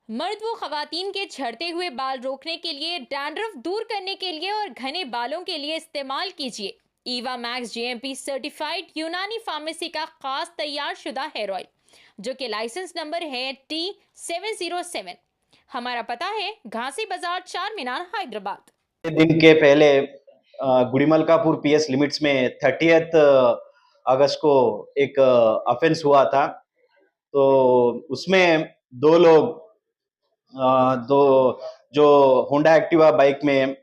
मर्द व खवातीन के झड़ते हुए बाल रोकने के लिए, डैंड्रफ दूर करने के लिए और घने बालों के लिए इस्तेमाल कीजिए ईवा मैक्स जीएमपी सर्टिफाइड यूनानी फार्मेसी का खास तैयार शुदा हेयर ऑयल, जो कि लाइसेंस नंबर है T707। हमारा पता है घासी बाजार, चार मीनार, हैदराबाद। दिन के पहले गुड़ीमलकापुर पीएस लिमिट्स में 30th अगस्त को एक ऑफेंस हुआ था। तो उसमें दो लोग दो जो होंडा एक्टिवा बाइक में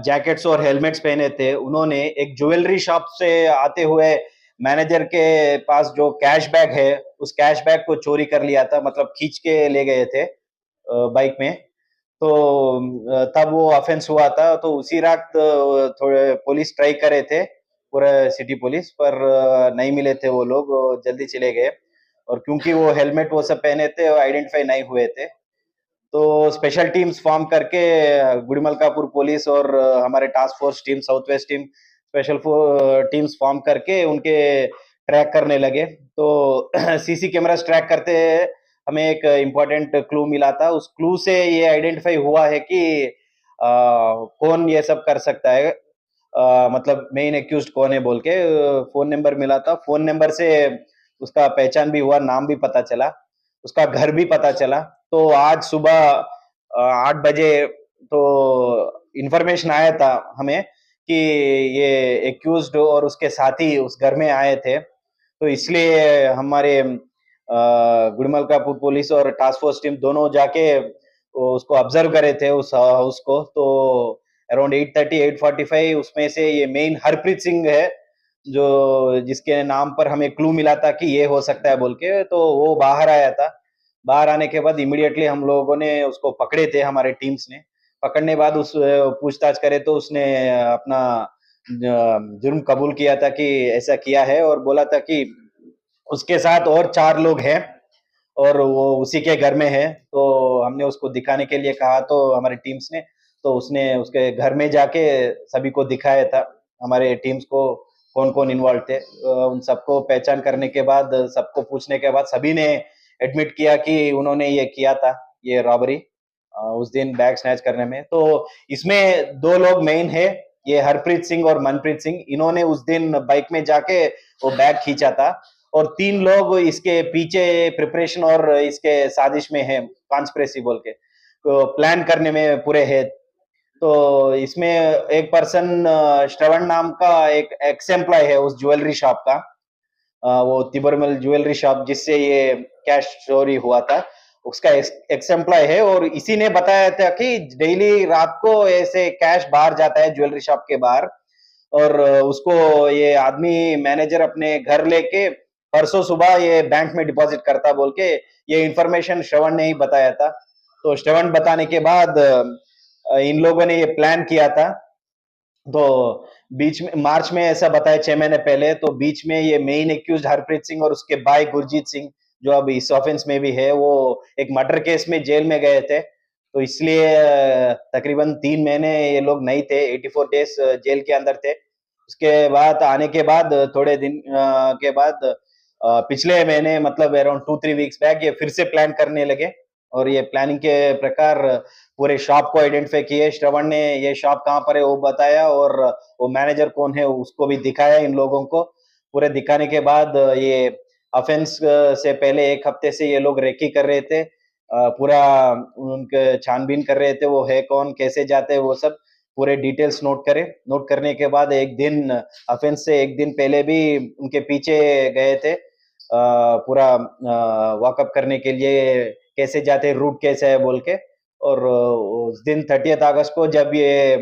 जैकेट्स और हेलमेट्स पहने थे, उन्होंने एक ज्वेलरी शॉप से आते हुए मैनेजर के पास जो कैश बैग है, उस कैश बैग को चोरी कर लिया था, मतलब खींच के ले गए थे बाइक में। तो तब वो ऑफेंस हुआ था। तो उसी रात थोड़े पुलिस ट्राई करे थे, पूरा सिटी पुलिस, पर नहीं मिले थे वो लोग, जल्दी चले गए। और क्योंकि वो हेलमेट वो सब पहने थे, वो आइडेंटिफाई नहीं हुए थे। तो स्पेशल टीम्स फॉर्म करके गुड़ीमलकापुर पुलिस और हमारे task force team, south west team, special teams form करके उनके ट्रैक करने लगे। तो सीसी कैमरास ट्रैक करते हमें एक इम्पोर्टेंट क्लू मिला था। उस क्लू से ये आइडेंटिफाई हुआ है कि कौन ये सब कर सकता है, मतलब मेन एक्यूज्ड कौन है बोल के। फोन नंबर मिला था, फोन नंबर से उसका पहचान भी हुआ, नाम भी पता चला, उसका घर भी पता चला। तो आज सुबह 8 बजे तो इंफॉर्मेशन आया था हमें कि ये एक्यूज्ड और उसके साथी उस घर में आए थे। तो इसलिए हमारे गुड़मलकापुर पुलिस और टास्क फोर्स टीम दोनों जाके उसको ऑब्जर्व करे थे, उस हाउस को। तो अराउंड 8:30 8:45 उसमें से ये मेन हरप्रीत सिंह है, जो जिसके नाम पर हमें क्लू मिला था कि ये हो सकता है बोल के। तो वो बाहर आया था। बाहर आने के बाद इमीडिएटली हम लोगों ने उसको पकड़े थे, हमारे टीम्स ने। पकड़ने बाद उस पूछताछ करे तो उसने अपना जुर्म कबूल किया था कि ऐसा किया है, और बोला था कि उसके साथ और 4 लोग हैं और वो उसी के घर में है। तो हमने उसको दिखाने के लिए कहा, तो हमारी टीम्स ने, तो उसने उसके घर में जाके सभी को दिखाया था, हमारे टीम्स को, कौन कौन इन्वॉल्व थे। उन सबको पहचान करने के बाद, सबको पूछने के बाद, सभी ने एडमिट किया कि उन्होंने ये किया था, ये रॉबरी उस दिन बैग स्नैच करने में। तो इसमें 2 लोग मेन है, ये हरप्रीत सिंह और मनप्रीत सिंह। इन्होंने उस दिन बाइक में जाके वो बैग खींचा था। और 3 लोग इसके पीछे प्रिपरेशन और इसके साजिश में है, कॉन्स्पिरेसी बोल के, तो प्लान करने में पूरे है। तो इसमें एक पर्सन श्रवण नाम का एक एक्स एम्प्लॉय है उस ज्वेलरी शॉप का, वो तिबरमल ज्वेलरी शॉप जिससे ये कैश चोरी हुआ था, उसका एक्स एम्प्लॉय है। और इसी ने बताया था कि डेली रात को ऐसे कैश बाहर जाता है ज्वेलरी शॉप के बाहर, और उसको ये आदमी मैनेजर अपने घर लेके परसों सुबह ये बैंक में डिपॉजिट करता बोल के, ये इंफॉर्मेशन श्रवण ने ही बताया था। तो श्रवण बताने के बाद इन लोगों ने ये प्लान किया था। तो बीच में मार्च में ऐसा बताया, 6 महीने पहले। तो बीच में ये मेन एक्यूज हरप्रीत सिंह और उसके भाई गुरजीत सिंह, जो अब इस ऑफेंस में भी है, वो एक मर्डर केस में जेल में गए थे। तो इसलिए तकरीबन 3 महीने ये लोग नहीं थे, 84 डेज जेल के अंदर थे। उसके बाद आने के बाद थोड़े दिन के बाद पिछले महीने, मतलब अराउंड 2-3 वीक्स बैक, ये फिर से प्लान करने लगे। और ये प्लानिंग के प्रकार पूरे शॉप को आइडेंटिफाई किए। श्रवण ने ये शॉप कहाँ पर है वो बताया, और वो मैनेजर कौन है उसको भी दिखाया इन लोगों को। पूरे दिखाने के बाद ये ऑफेंस से पहले 1 हफ्ते से ये लोग रेकी कर रहे थे, पूरा उनके छानबीन कर रहे थे, वो है कौन, कैसे जाते हैं, वो सब पूरे डिटेल्स नोट करे। नोट करने के बाद एक दिन, ऑफेंस से एक दिन पहले भी उनके पीछे गए थे, पूरा वॉकअप करने के लिए, कैसे जाते, रूट कैसे है बोल के। और उस दिन 30th अगस्त को जब ये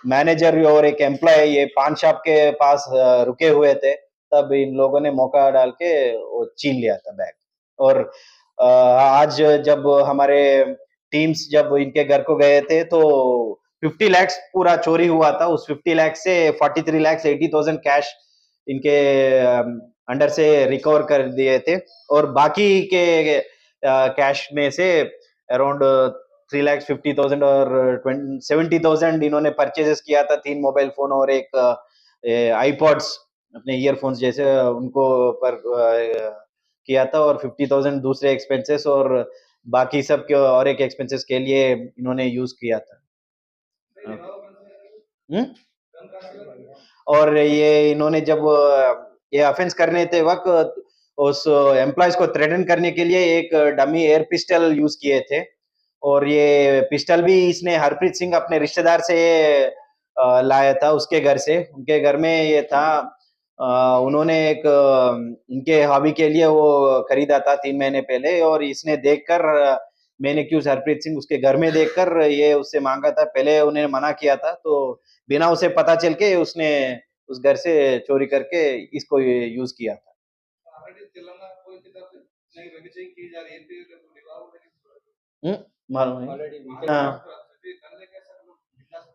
मैनेजर और एक एम्प्लॉय ये पान शॉप के पास रुके हुए थे, तब इन लोगों ने मौका डाल के वो छीन लिया था बैग। और आज जब हमारे टीम्स जब इनके घर को गए थे, तो 50 lakhs पूरा चोरी हुआ था। उस 50 लाख से 43,80,000 कैश इनके अंडर से रिकवर कर दिए थे। और बाकी के कैश में से अराउंड 3,50,000 और 70,000 इन्होंने परचेजेस किया था, 3 मोबाइल फोन और एक आईपॉड्स, अपने ईयरफोन्स जैसे, उनको पर किया था। और 50,000 दूसरे एक्सपेंसेस, और बाकी सब के और एक एक्सपेंसेस के लिए इन्होंने यूज किया था। हम्म? और ये इन्होंने जब ये ऑफेंस करने थे वक्त उस एम्प्लॉयज को थ्रेटन करने के लिए एक डमी एयर पिस्टल यूज किए थे। और ये पिस्टल भी इसने हरप्रीत सिंह अपने रिश्तेदार से लाया था, उसके घर से। उनके घर में ये था। उन्होंने एक इनके हॉबी के लिए वो खरीदा था 3 महीने पहले। और इसने देखकर मैंने क्यों हरप्रीत सिंह उसके घर में देखकर ये उससे मांगा था। पहले उन्हें मना किया था, तो बिना उसे पता चल के उसने उस घर से चोरी करके इसको यूज किया था। हम्म, मालूम है। हाँ,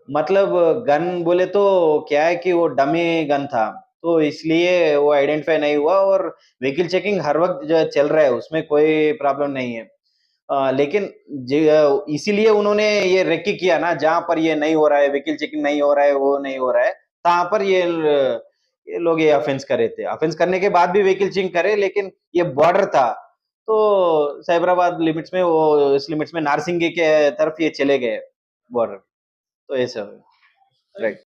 मतलब गन बोले तो क्या है कि वो डमी गन था, तो इसलिए वो आइडेंटिफाई नहीं हुआ। और व्हीकल चेकिंग हर वक्त जो चल रहा है, उसमें कोई प्रॉब्लम नहीं है। लेकिन इसीलिए उन्होंने ये रेकी किया ना, जहाँ पर ये नहीं हो रहा है, व्हीकल चेकिंग नहीं हो रहा है, वो नहीं हो रहा है, वहाँ पर ये लोग ये ऑफेंस करे थे। ऑफेंस करने के बाद भी व्हीकल चेकिंग करे, लेकिन ये बॉर्डर था, तो साइबराबाद लिमिट्स में वो इस लिमिट्स में नारसिंगी के तरफ ये चले गए बॉर्डर। तो ऐसा राइट।